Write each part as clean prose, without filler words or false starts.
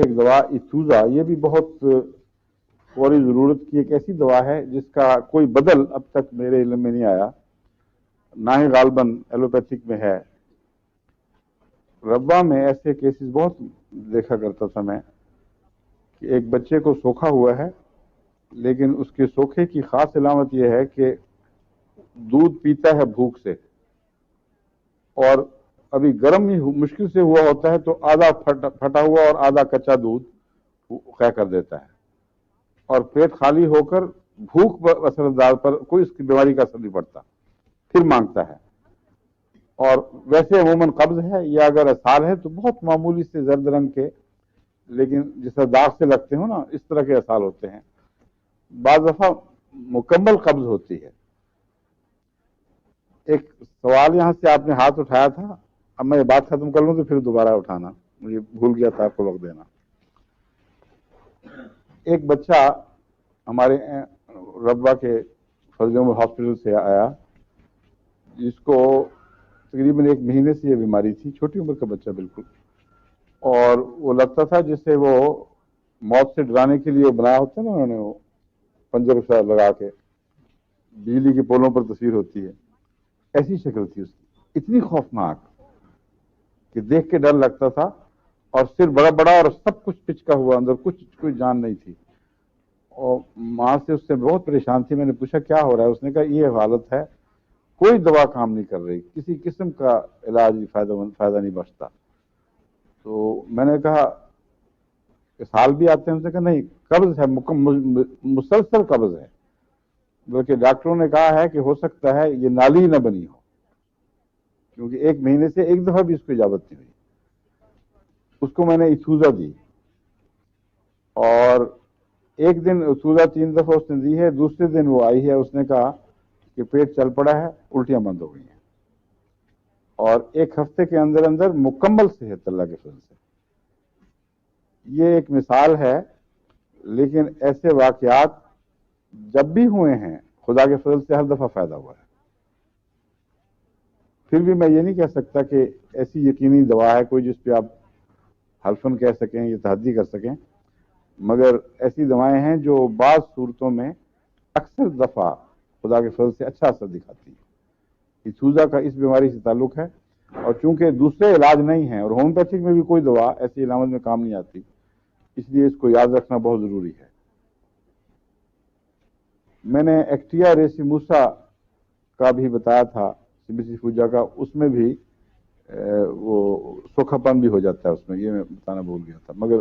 ایک دوا ایتھوزا، یہ بھی بہت فوری ضرورت کی ایک ایسی دوا ہے جس کا کوئی بدل اب تک میرے علم میں نہیں آیا، نہ ہی غالباً ایلوپیتھک میں ہے۔ ربوہ میں ایسے کیسز بہت دیکھا کرتا تھا میں کہ ایک بچے کو سوکھا ہوا ہے، لیکن اس کے سوکھے کی خاص علامت یہ ہے کہ دودھ پیتا ہے بھوک سے، اور ابھی گرم ہی مشکل سے ہوا ہوتا ہے تو آدھا پھٹا ہوا اور آدھا کچا دودھ قے کر دیتا ہے، اور پیٹ خالی ہو کر بھوک اثردار پر کوئی اس کی بیماری کا اثر نہیں پڑتا، پھر مانگتا ہے۔ اور ویسے عموماً قبض ہے یا اگر اسہال ہے تو بہت معمولی سے زرد رنگ کے، لیکن جس طرح داغ سے لگتے ہو نا اس طرح کے اسہال ہوتے ہیں، بعض دفعہ مکمل قبض ہوتی ہے۔ ایک سوال یہاں سے آپ نے ہاتھ اٹھایا تھا، اب میں یہ بات ختم کر لوں تو پھر دوبارہ اٹھانا، مجھے بھول گیا تھا آپ کو وقت دینا۔ ایک بچہ ہمارے ربوہ کے فضل عمر ہاسپٹل سے آیا، جس کو تقریباً 1 مہینے سے یہ بیماری تھی، چھوٹی عمر کا بچہ بالکل، اور وہ لگتا تھا جسے وہ موت سے ڈرانے کے لیے بنایا ہوتا ہے نا انہوں نے، وہ پنجر سے لگا کے بجلی کے پولوں پر تصویر ہوتی ہے، ایسی شکل تھی اس کی، اتنی خوفناک کہ دیکھ کے ڈر لگتا تھا، اور سر بڑا بڑا اور سب کچھ پچکا ہوا، اندر کوئی جان نہیں تھی، اور ماں سے اس سے بہت پریشان تھی۔ میں نے پوچھا کیا ہو رہا ہے، اس نے کہا یہ حالت ہے، کوئی دوا کام نہیں کر رہی، کسی قسم کا علاج فائدہ نہیں بچتا۔ تو میں نے کہا اسہال بھی آتے ہیں، اس نے کہا نہیں، قبض ہے، مسلسل قبض ہے، بلکہ ڈاکٹروں نے کہا ہے کہ ہو سکتا ہے یہ نالی نہ بنی ہو، کیونکہ 1 مہینے سے ایک دفعہ بھی اس کو اجازت نہیں ہوئی۔ اس کو میں نے ایتھوزا دی، اور ایک دن ایتھوزا 3 دفعہ اس نے دی ہے، دوسرے دن وہ آئی ہے، اس نے کہا کہ پیٹ چل پڑا ہے، الٹیاں بند ہو گئی ہیں، اور 1 ہفتے کے اندر اندر مکمل صحت اللہ کے فضل سے۔ یہ ایک مثال ہے، لیکن ایسے واقعات جب بھی ہوئے ہیں خدا کے فضل سے ہر دفعہ فائدہ ہوا ہے۔ پھر بھی میں یہ نہیں کہہ سکتا کہ ایسی یقینی دوا ہے کوئی جس پہ آپ حلفاً کہہ سکیں یا تحدی کر سکیں، مگر ایسی دوائیں ہیں جو بعض صورتوں میں اکثر دفعہ خدا کے فضل سے اچھا اثر دکھاتی ہیں۔ ایتھوزا کا اس بیماری سے تعلق ہے، اور چونکہ دوسرے علاج نہیں ہیں اور ہومیوپیتھک میں بھی کوئی دوا ایسی علامت میں کام نہیں آتی، اس لیے اس کو یاد رکھنا بہت ضروری ہے۔ میں نے ایکٹیا ریسیموسا کا بھی بتایا تھا، سیبیسی فوجا کا، اس میں بھی وہ سوکھا پن بھی ہو جاتا ہے، اس میں یہ میں بتانا بھول گیا تھا، مگر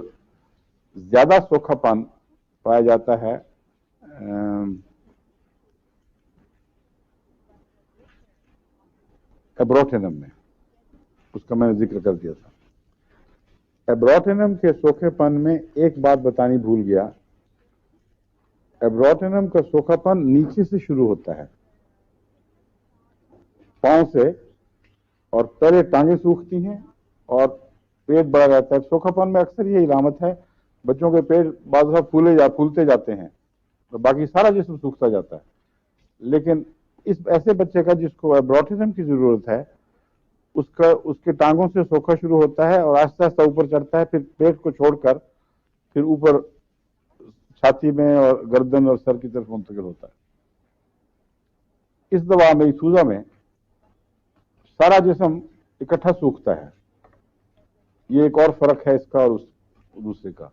زیادہ سوکھا پن پایا جاتا ہے ایبروٹینم میں، اس کا میں نے ذکر کر دیا تھا۔ ایبروٹینم کے سوکھے پن میں ایک بات بتانی بھول گیا، ایبروٹینم کا سوکھا پن نیچے سے شروع ہوتا ہے، پاؤں سے، اور پہلے ٹانگیں سوکھتی ہیں اور پیٹ بڑا رہتا ہے۔ سوکھا پن میں اکثر یہ علامت ہے، بچوں کے پیٹ بعض دفعہ پھولتے جاتے ہیں، تو باقی سارا جسم سوکھتا جاتا ہے، لیکن ایسے بچے کا جس کو ایبروٹینم کی ضرورت ہے، اس کے ٹانگوں سے سوکھا شروع ہوتا ہے اور آہستہ آہستہ اوپر چڑھتا ہے، پھر پیٹ کو چھوڑ کر پھر اوپر چھاتی میں اور گردن اور سر کی طرف منتقل ہوتا ہے۔ اس دوا میں ایتھوزا میں سارا جسم اکٹھا سوکھتا ہے، یہ ایک اور فرق ہے اس کا اور اس دوسرے کا۔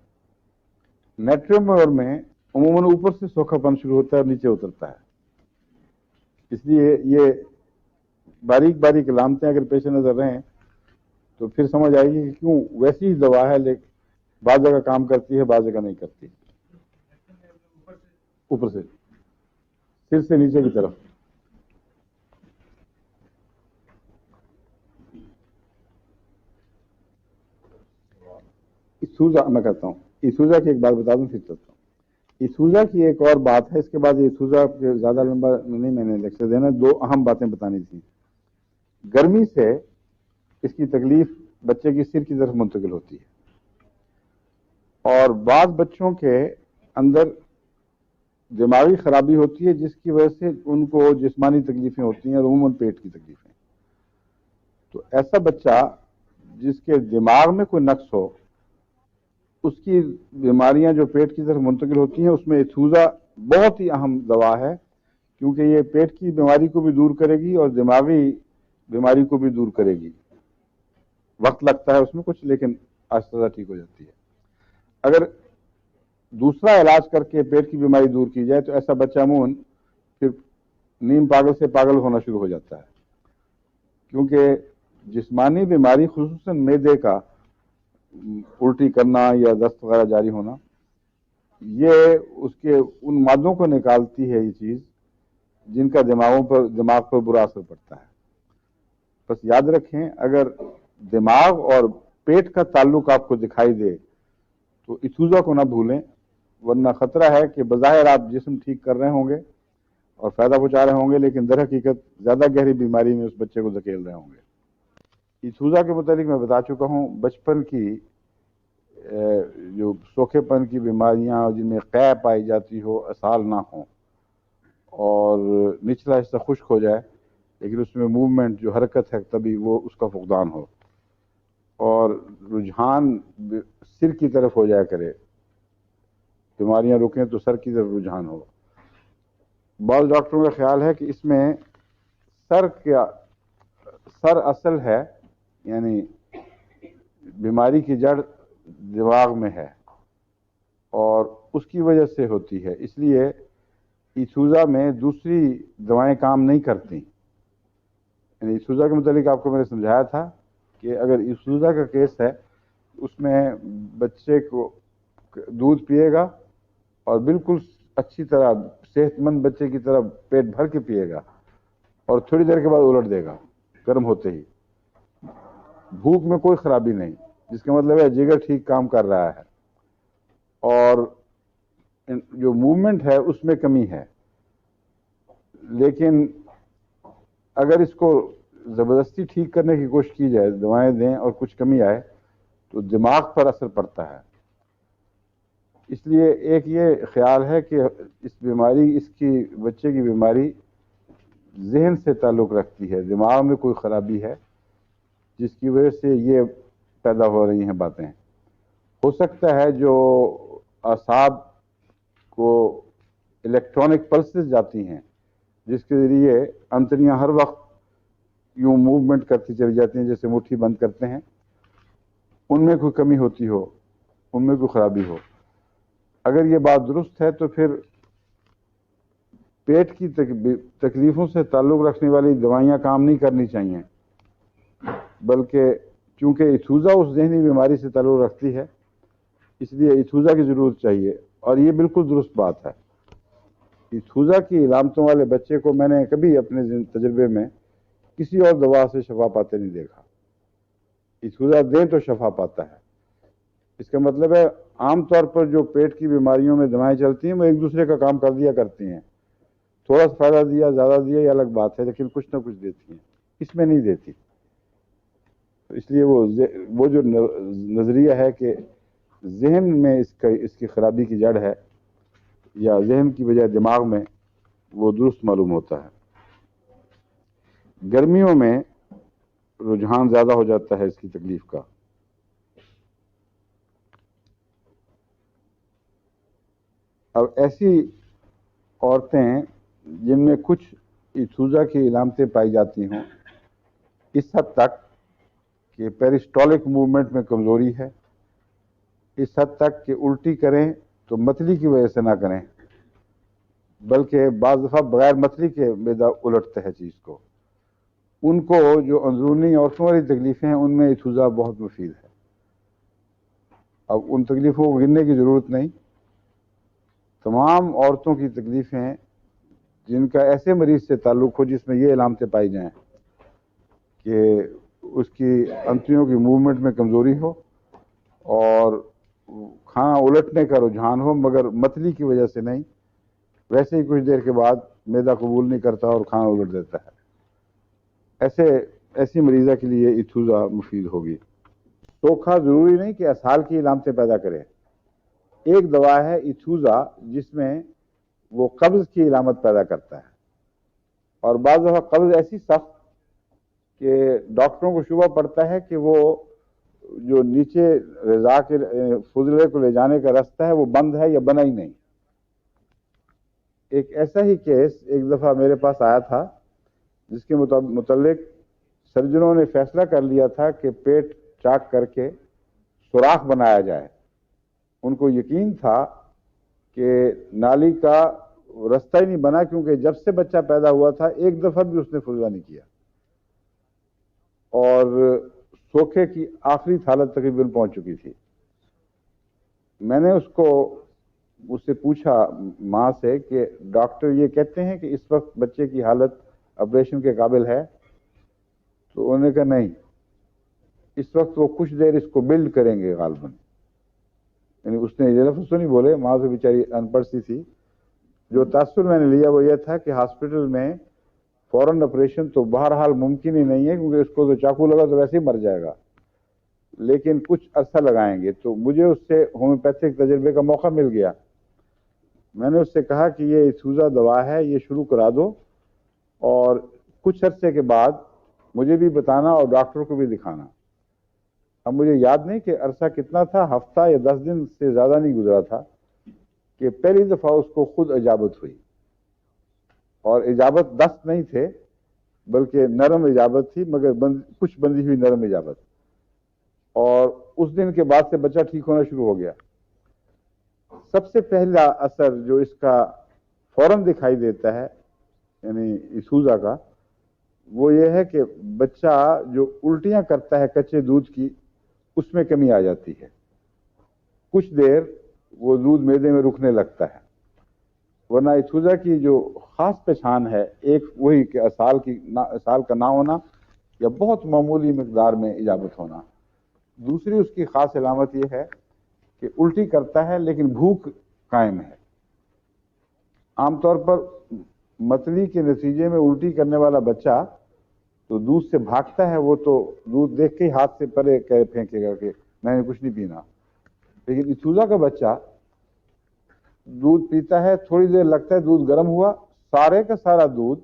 نیٹریمور میں عموماً اوپر سے سوکھا پن شروع ہوتا ہے اور نیچے اترتا ہے، اس لیے یہ باریک باریک علامتیں اگر پیش نظر رہیں تو پھر سمجھ آئے گی کہ کیوں ویسی ہی دوا ہے، لیکن بعض جگہ کام کرتی ہے بعض جگہ نہیں کرتی۔ اوپر سے سر سے نیچے کی طرف، ایتھوزا میں کہتا ہوں، ایتھوزا کی ایک بات بتا دوں پھر چلتا ہوں۔ ایتھوزا کی ایک اور بات ہے، اس کے بعد ایتھوزا کے زیادہ لمبا نہیں میں نے لیکچر دینا، 2 اہم باتیں بتانی تھیں۔ گرمی سے اس کی تکلیف بچے کی سر کی طرف منتقل ہوتی ہے، اور بعض بچوں کے اندر دماغی خرابی ہوتی ہے جس کی وجہ سے ان کو جسمانی تکلیفیں ہوتی ہیں اور عموماً پیٹ کی تکلیفیں۔ تو ایسا بچہ جس کے دماغ میں کوئی نقص ہو اس کی بیماریاں جو پیٹ کی طرف منتقل ہوتی ہیں اس میں ایتھوزا بہت ہی اہم دوا ہے، کیونکہ یہ پیٹ کی بیماری کو بھی دور کرے گی اور دماغی بیماری کو بھی دور کرے گی. وقت لگتا ہے اس میں کچھ، لیکن آہستہ ٹھیک ہو جاتی ہے. اگر دوسرا علاج کر کے پیٹ کی بیماری دور کی جائے تو ایسا بچہ عموماً پھر نیم پاگل سے پاگل ہونا شروع ہو جاتا ہے، کیونکہ جسمانی بیماری خصوصاً معدے کا الٹی کرنا یا دست وغیرہ جاری ہونا، یہ اس کے ان مادوں کو نکالتی ہے یہ چیز جن کا دماغ پر برا اثر پڑتا ہے. بس یاد رکھیں، اگر دماغ اور پیٹ کا تعلق آپ کو دکھائی دے تو ایتھوزا کو نہ بھولیں، ورنہ خطرہ ہے کہ بظاہر آپ جسم ٹھیک کر رہے ہوں گے اور فائدہ پہنچا رہے ہوں گے، لیکن در حقیقت زیادہ گہری بیماری میں اس بچے کو دھکیل رہے ہوں گے. ایتھوزا کے متعلق میں بتا چکا ہوں. بچپن کی جو سوکھے پن کی بیماریاں جن میں قے پائی جاتی ہو، اسال نہ ہوں اور نچلا حصہ خشک ہو جائے لیکن اس میں موومنٹ جو حرکت ہے تبھی وہ اس کا فقدان ہو، اور رجحان سر کی طرف ہو جایا کرے، بیماریاں رکیں تو سر کی طرف رجحان ہو. بعض ڈاکٹروں کا خیال ہے کہ اس میں سر اصل ہے، یعنی بیماری کی جڑ دماغ میں ہے اور اس کی وجہ سے ہوتی ہے، اس لیے ایتھوزا میں دوسری دوائیں کام نہیں کرتی. یعنی ایتھوزا کے متعلق آپ کو میں نے سمجھایا تھا کہ اگر ایتھوزا کا کیس ہے اس میں بچے کو دودھ پیے گا اور بالکل اچھی طرح صحت مند بچے کی طرح پیٹ بھر کے پیے گا اور تھوڑی دیر کے بعد الٹ دے گا گرم ہوتے ہی. بھوک میں کوئی خرابی نہیں، جس کا مطلب ہے جگر ٹھیک کام کر رہا ہے، اور جو موومنٹ ہے اس میں کمی ہے. لیکن اگر اس کو زبردستی ٹھیک کرنے کی کوشش کی جائے، دوائیں دیں اور کچھ کمی آئے تو دماغ پر اثر پڑتا ہے. اس لیے ایک یہ خیال ہے کہ اس کی بچے کی بیماری ذہن سے تعلق رکھتی ہے، دماغ میں کوئی خرابی ہے جس کی وجہ سے یہ پیدا ہو رہی ہیں باتیں. ہو سکتا ہے جو اعصاب کو الیکٹرانک پلسز جاتی ہیں جس کے ذریعے انتڑیاں ہر وقت یوں موومنٹ کرتی چلی جاتی ہیں جیسے مٹھی بند کرتے ہیں، ان میں کوئی کمی ہوتی ہو، ان میں کوئی خرابی ہو. اگر یہ بات درست ہے تو پھر پیٹ کی تکلیفوں سے تعلق رکھنے والی دوائیاں کام نہیں کرنی چاہیے، بلکہ چونکہ ایتھوزا اس ذہنی بیماری سے تعلق رکھتی ہے اس لیے ایتھوزا کی ضرورت چاہیے. اور یہ بالکل درست بات ہے. ایتھوزا کی علامتوں والے بچے کو میں نے کبھی اپنے تجربے میں کسی اور دوا سے شفا پاتے نہیں دیکھا. ایتھوزا دیں تو شفا پاتا ہے. اس کا مطلب ہے عام طور پر جو پیٹ کی بیماریوں میں دوائیں چلتی ہیں وہ ایک دوسرے کا کام کر دیا کرتی ہیں. تھوڑا سا فائدہ دیا، زیادہ دیا یہ الگ بات ہے، لیکن کچھ نہ کچھ دیتی ہیں. اس میں نہیں دیتی. اس لیے وہ جو نظریہ ہے کہ ذہن میں اس کی خرابی کی جڑ ہے یا ذہن کی بجائے دماغ میں، وہ درست معلوم ہوتا ہے. گرمیوں میں رجحان زیادہ ہو جاتا ہے اس کی تکلیف کا. اب ایسی عورتیں جن میں کچھ ایتھوزا کی علامتیں پائی جاتی ہوں، اس حد تک کہ پیرسٹولک موومنٹ میں کمزوری ہے، اس حد تک کہ الٹی کریں تو متلی کی وجہ سے نہ کریں بلکہ بعض دفعہ بغیر متلی کے معدہ الٹتا ہے چیز کو، ان کو جو اندرونی عورتوں والی تکلیفیں ہیں ان میں ایتھوزا بہت مفید ہے. اب ان تکلیفوں کو گننے کی ضرورت نہیں. تمام عورتوں کی تکلیفیں جن کا ایسے مریض سے تعلق ہو جس میں یہ علامتیں پائی جائیں کہ اس کی انتڑیوں کی موومنٹ میں کمزوری ہو اور کھانا الٹنے کا رجحان ہو مگر متلی کی وجہ سے نہیں، ویسے ہی کچھ دیر کے بعد معدہ قبول نہیں کرتا اور کھانا الٹ دیتا ہے، ایسی مریضہ کے لیے ایتھوزا مفید ہوگی. سوکھا ضروری نہیں کہ اسہال کی علامتیں پیدا کرے. ایک دوا ہے ایتھوزا جس میں وہ قبض کی علامت پیدا کرتا ہے، اور بعض دفعہ قبض ایسی سخت کہ ڈاکٹروں کو شبہ پڑتا ہے کہ وہ جو نیچے رضا کے فضلے کو لے جانے کا راستہ ہے وہ بند ہے یا بنا ہی نہیں. ایک ایسا ہی کیس ایک دفعہ میرے پاس آیا تھا جس کے متعلق سرجنوں نے فیصلہ کر لیا تھا کہ پیٹ چاک کر کے سوراخ بنایا جائے. ان کو یقین تھا کہ نالی کا راستہ ہی نہیں بنا، کیونکہ جب سے بچہ پیدا ہوا تھا ایک دفعہ بھی اس نے فضلہ نہیں کیا، اور سوکھے کی آخری حالت تقریباً پہنچ چکی تھی. میں نے اس سے پوچھا ماں سے کہ ڈاکٹر یہ کہتے ہیں کہ اس وقت بچے کی حالت آپریشن کے قابل ہے؟ تو انہوں نے کہا نہیں، اس وقت وہ کچھ دیر اس کو بلڈ کریں گے غالباً. یعنی اس نے یہ لفظ تو نہیں بولے، ماں تو بیچاری ان پڑھ سی تھی. جو تاثر میں نے لیا وہ یہ تھا کہ ہاسپٹل میں فوراً آپریشن تو بہرحال ممکن ہی نہیں ہے، کیونکہ اس کو تو چاقو لگا تو ویسے ہی مر جائے گا، لیکن کچھ عرصہ لگائیں گے. تو مجھے اس سے ہومیوپیتھک تجربے کا موقع مل گیا. میں نے اس سے کہا کہ یہ اسوزا دوا ہے، یہ شروع کرا دو، اور کچھ عرصے کے بعد مجھے بھی بتانا اور ڈاکٹر کو بھی دکھانا. اب مجھے یاد نہیں کہ عرصہ کتنا تھا، ہفتہ یا 10 دن سے زیادہ نہیں گزرا تھا کہ پہلی دفعہ اس کو خود اجابت ہوئی. اور اجابت دست نہیں تھے بلکہ نرم اجابت تھی، مگر کچھ بندی ہوئی نرم اجابت. اور اس دن کے بعد سے بچہ ٹھیک ہونا شروع ہو گیا. سب سے پہلا اثر جو اس کا فوراً دکھائی دیتا ہے یعنی اسوزا کا، وہ یہ ہے کہ بچہ جو الٹیاں کرتا ہے کچے دودھ کی، اس میں کمی آ جاتی ہے. کچھ دیر وہ دودھ معدے میں رکنے لگتا ہے. ورنہ اسوزا کی جو خاص پہچان ہے، ایک وہی کہ اسال کا نہ ہونا یا بہت معمولی مقدار میں اجابت ہونا. دوسری اس کی خاص علامت یہ ہے کہ الٹی کرتا ہے لیکن بھوک قائم ہے. عام طور پر متلی کے نتیجے میں الٹی کرنے والا بچہ تو دودھ سے بھاگتا ہے، وہ تو دودھ دیکھ کے ہی ہاتھ سے پرے پھینکے گا کہ میں نے کچھ نہیں پینا. لیکن اسوزا کا بچہ دودھ پیتا ہے، تھوڑی دیر لگتا ہے دودھ گرم ہوا، سارے کا سارا دودھ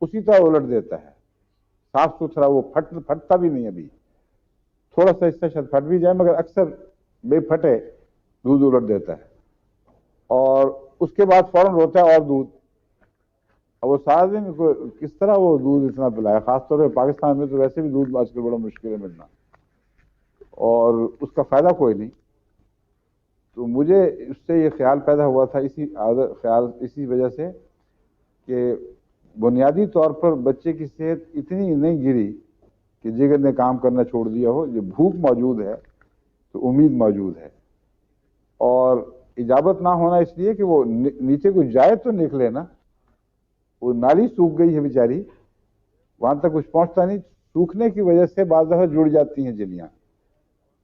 اسی طرح الٹ دیتا ہے، صاف ستھرا. وہ پھٹتا بھی نہیں. ابھی تھوڑا سا اس سے شاید پھٹ بھی جائے، مگر اکثر بے پھٹے دودھ الٹ دیتا ہے. اور اس کے بعد فوراً روتا ہے اور دودھ. اور وہ سارا دن کس طرح وہ دودھ اتنا پلایا؟ خاص طور پہ پاکستان میں تو ویسے بھی دودھ آج کل بڑا مشکل ہے ملنا، اور اس کا فائدہ کوئی نہیں. تو مجھے اس سے یہ خیال پیدا ہوا تھا، اسی وجہ سے کہ بنیادی طور پر بچے کی صحت اتنی نہیں گری کہ جگر نے کام کرنا چھوڑ دیا ہو. جو بھوک موجود ہے تو امید موجود ہے. اور اجابت نہ ہونا اس لیے کہ وہ نیچے کو جائے تو نکلے نا. وہ نالی سوکھ گئی ہے بیچاری، وہاں تک کچھ پہنچتا نہیں. سوکھنے کی وجہ سے بعض دفعہ جڑ جاتی ہیں جلیاں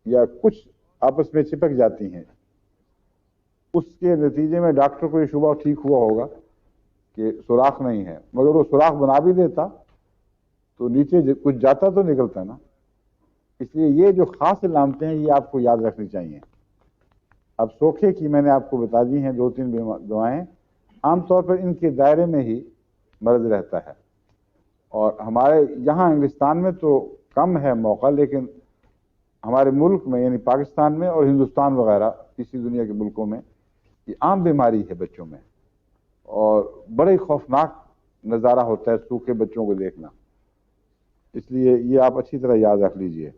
یا کچھ آپس میں چپک جاتی ہیں. اس کے نتیجے میں ڈاکٹر کو یہ شبہ ٹھیک ہوا ہوگا کہ سوراخ نہیں ہے، مگر وہ سوراخ بنا بھی دیتا تو نیچے کچھ جاتا تو نکلتا نا. اس لیے یہ جو خاص علامتیں ہیں یہ آپ کو یاد رکھنی چاہیے. اب سوکھے کی میں نے آپ کو بتا دی ہیں 2-3 دعائیں. عام طور پر ان کے دائرے میں ہی مرض رہتا ہے، اور ہمارے یہاں انگلستان میں تو کم ہے موقع، لیکن ہمارے ملک میں یعنی پاکستان میں اور ہندوستان وغیرہ کسی دنیا کے ملکوں میں یہ عام بیماری ہے بچوں میں، اور بڑے خوفناک نظارہ ہوتا ہے سوکھے بچوں کو دیکھنا. اس لیے یہ آپ اچھی طرح یاد رکھ لیجئے.